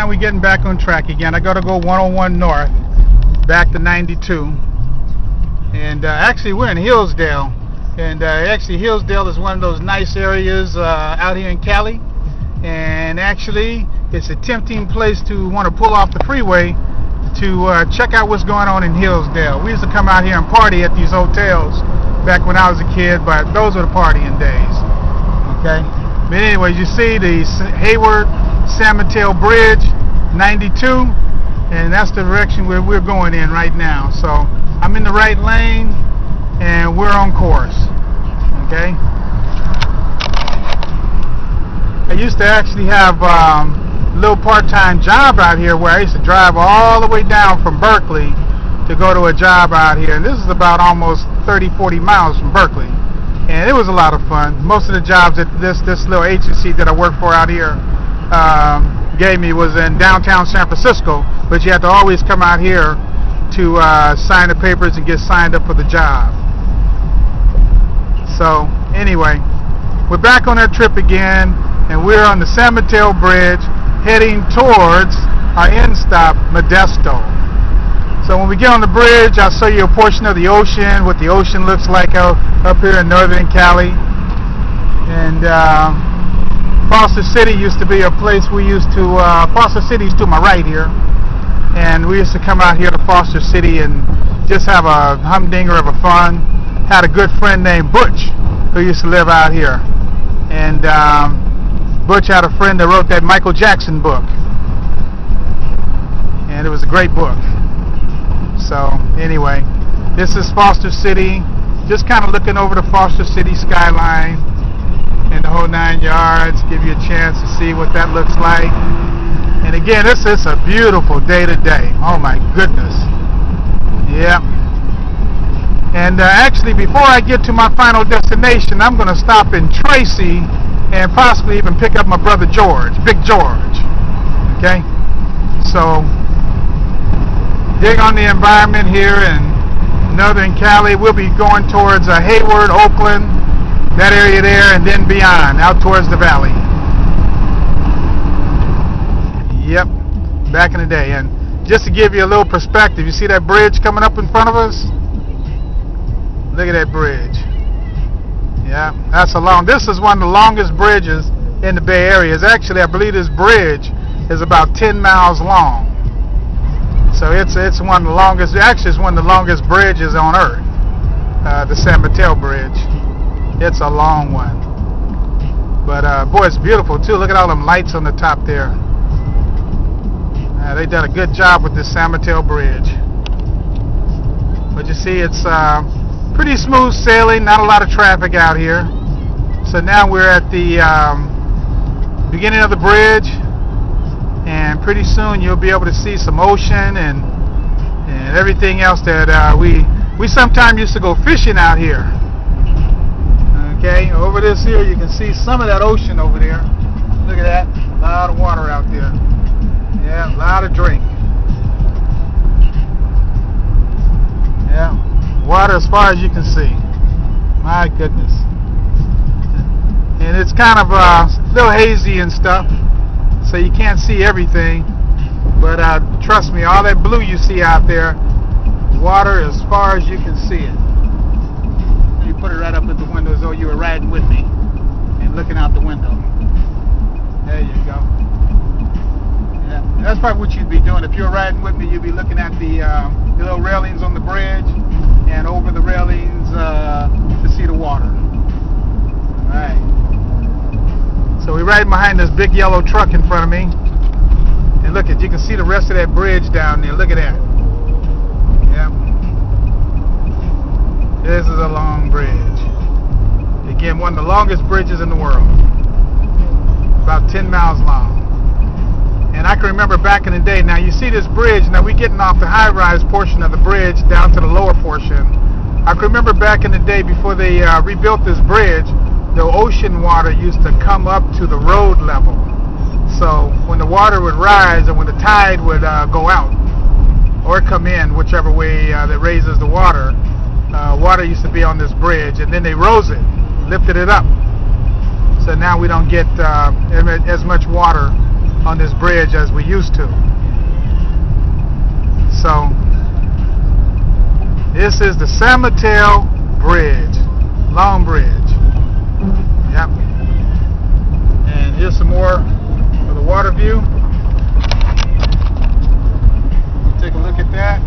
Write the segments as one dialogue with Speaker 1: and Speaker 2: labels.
Speaker 1: Now we're getting back on track again. I gotta go 101 north, back to 92. And actually we're in Hillsdale. And actually Hillsdale is one of those nice areas out here in Cali. And actually it's a tempting place to want to pull off the freeway to check out what's going on in Hillsdale. We used to come out here and party at these hotels back when I was a kid, but those were the partying days. Okay? But anyways, you see the Hayward San Mateo Bridge, 92, and that's the direction we're going in right now. So I'm in the right lane and we're on course. Okay? I used to actually have a little part-time job out here where I used to drive all the way down from Berkeley to go to a job out here, and this is about almost 30-40 miles from Berkeley, and it was a lot of fun. Most of the jobs that this little agency that I work for out here gave me was in downtown San Francisco, but you had to always come out here to sign the papers and get signed up for the job. So anyway, we're back on our trip again, and we're on the San Mateo Bridge heading towards our end stop, Modesto. So when we get on the bridge, I'll show you a portion of the ocean, what the ocean looks like up here in northern Cali. And Foster City used to be a place we used to, Foster City's to my right here, and we used to come out here to Foster City and just have a humdinger of a fun. Had a good friend named Butch who used to live out here, and Butch had a friend that wrote that Michael Jackson book, and it was a great book. So anyway, this is Foster City, just kind of looking over the Foster City skyline and the whole 9 yards, give you a chance to see what that looks like. And again, this is a beautiful day today. Oh my goodness. Yep. And actually, before I get to my final destination, I'm going to stop in Tracy and possibly even pick up my brother George, Big George. Okay? So, dig on the environment here in northern Cali. We'll be going towards Hayward, Oakland, that area there, and then beyond, out towards the valley. Yep, back in the day. And just to give you a little perspective, you see that bridge coming up in front of us? Look at that bridge. Yeah, that's this is one of the longest bridges in the Bay Area. Actually, I believe this bridge is about 10 miles long. So it's one of the longest, actually it's one of the longest bridges on earth, the San Mateo Bridge. It's a long one. But boy, it's beautiful too. Look at all them lights on the top there. They've done a good job with this San Mateo Bridge. But you see, it's pretty smooth sailing, not a lot of traffic out here. So now we're at the beginning of the bridge, and pretty soon you'll be able to see some ocean and everything else that we sometimes used to go fishing out here. Okay, over this here you can see some of that ocean over there. Look at that, a lot of water out there. Yeah, a lot of drink. Yeah, water as far as you can see. My goodness. And it's kind of a little hazy and stuff, so you can't see everything, but trust me, all that blue you see out there, water as far as you can see it. You put it right up at the window as though you were riding with me and looking out the window. There you go. Yeah, that's probably what you'd be doing if you were riding with me. You'd be looking at the little railings on the bridge and over the railings to see the water. All right. So we're riding behind this big yellow truck in front of me, and look at, you can see the rest of that bridge down there. Look at that. Yeah. This is a long bridge. Again, one of the longest bridges in the world. About 10 miles long. And I can remember back in the day, now you see this bridge, now we're getting off the high-rise portion of the bridge down to the lower portion. I can remember back in the day before they rebuilt this bridge, the ocean water used to come up to the road level. So when the water would rise and when the tide would go out or come in, whichever way that raises the water, water used to be on this bridge, and then they rose it, lifted it up. So now we don't get as much water on this bridge as we used to. So this is the San Mateo Bridge, Long Bridge. Yep. And here's some more of the water view. Take a look at that.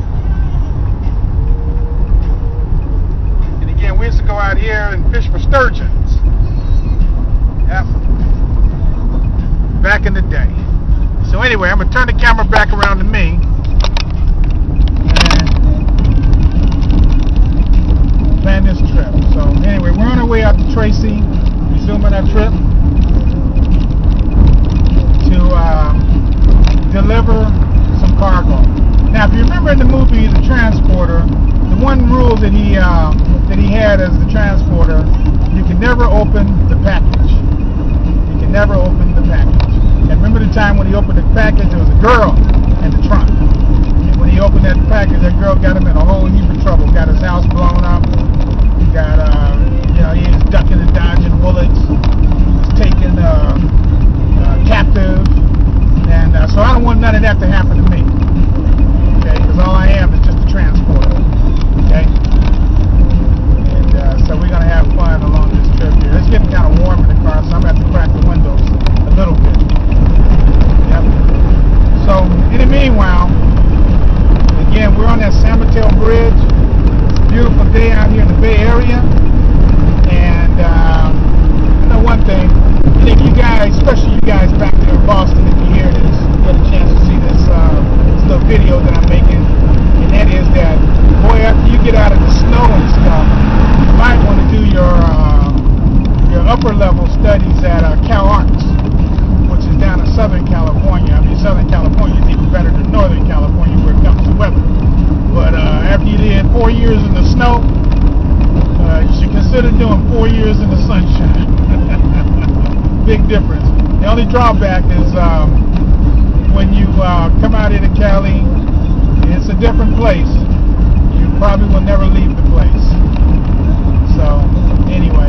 Speaker 1: And again, we used to go out here and fish for sturgeons. Yep. Back in the day. So anyway, I'm going to turn the camera back around to me. And plan this trip. So anyway, we're on our way out to Tracy, resuming our trip to deliver some cargo. Now, if you remember in the movie The Transporter, the one rule that he had as the transporter, you can never open the package. You can never open the package. And remember the time when he opened the package, there was a girl in the trunk. And when he opened that package, that girl got him in a whole heap of trouble. Got his house blown up. He got, he was ducking and dodging bullets. He was taken captive. And so I don't want none of that to happen to me. Okay, because all I am is just a transporter. Okay? And so we're going to have fun along this trip here. It's getting kind of warm in the car, so I'm going to have to crack the windows a little bit. Yep. So, in the meanwhile, again, we're on that San Mateo Bridge. It's a beautiful day out here in the Bay Area. And I know one thing. I think you guys, especially you guys back there in Boston, if you hear this, you get a chance to see this little video that I'm making, and that is that, boy, after you get out of the snow and stuff, you might want to do your upper level studies at Cal Arts, which is down in Southern California. I mean, Southern California is even better than Northern California where it comes to weather. But after you did 4 years in the snow, you should consider doing 4 years in the sunshine. Big difference. The only drawback is when you come out into Cali, it's a different place. You probably will never leave the place. So, anyway,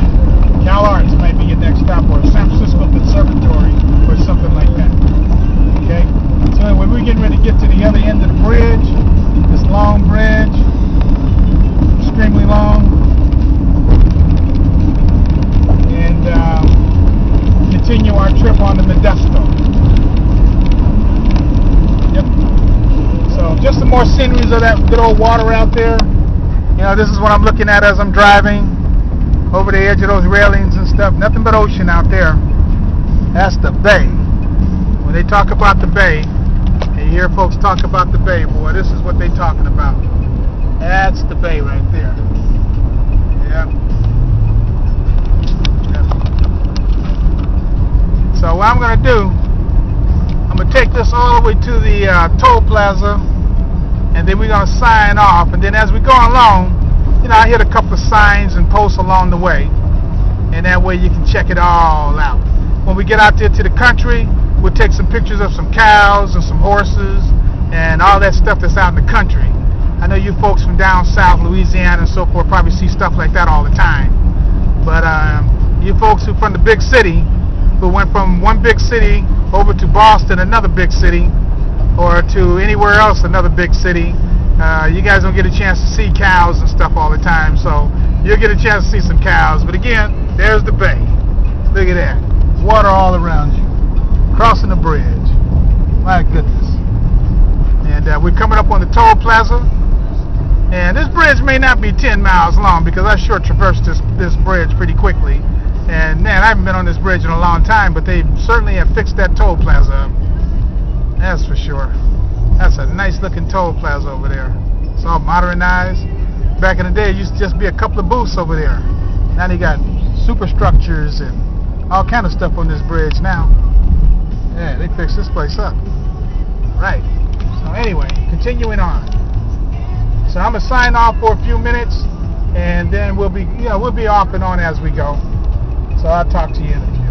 Speaker 1: Cal Arts might be your next stop, or San Francisco Conservatory, or something like that. Okay? So anyway, we're getting ready to get to the other end of the bridge. This long bridge, extremely long. And continue our trip on the Modesto. Yep. So just some more sceneries of that good old water out there. You know, this is what I'm looking at as I'm driving over the edge of those railings and stuff. Nothing but ocean out there. That's the bay. When they talk about the bay, and you hear folks talk about the bay, boy, this is what they're talking about. That's the bay right there. Yeah. So what I'm going to do, I'm going to take this all the way to the toll plaza, and then we're going to sign off. And then as we go along, you know, I hit a couple of signs and posts along the way, and that way you can check it all out. When we get out there to the country, we'll take some pictures of some cows and some horses and all that stuff that's out in the country. I know you folks from down south, Louisiana and so forth, probably see stuff like that all the time. But you folks who from the big city, who went from one big city over to Boston, another big city, or to anywhere else, another big city, you guys don't get a chance to see cows and stuff all the time, so you'll get a chance to see some cows. But again, there's the bay. Look at that. Water all around you. Crossing the bridge. My goodness. And we're coming up on the toll plaza. And this bridge may not be 10 miles long because I sure traversed this bridge pretty quickly. And man, I haven't been on this bridge in a long time, but they certainly have fixed that toll plaza up. That's for sure. That's a nice looking toll plaza over there. It's all modernized. Back in the day, it used to just be a couple of booths over there. Now they got superstructures and all kind of stuff on this bridge now. Yeah, they fixed this place up. Right. So anyway, continuing on. So I'm gonna sign off for a few minutes, and then we'll be off and on as we go. So I'll talk to you in a minute.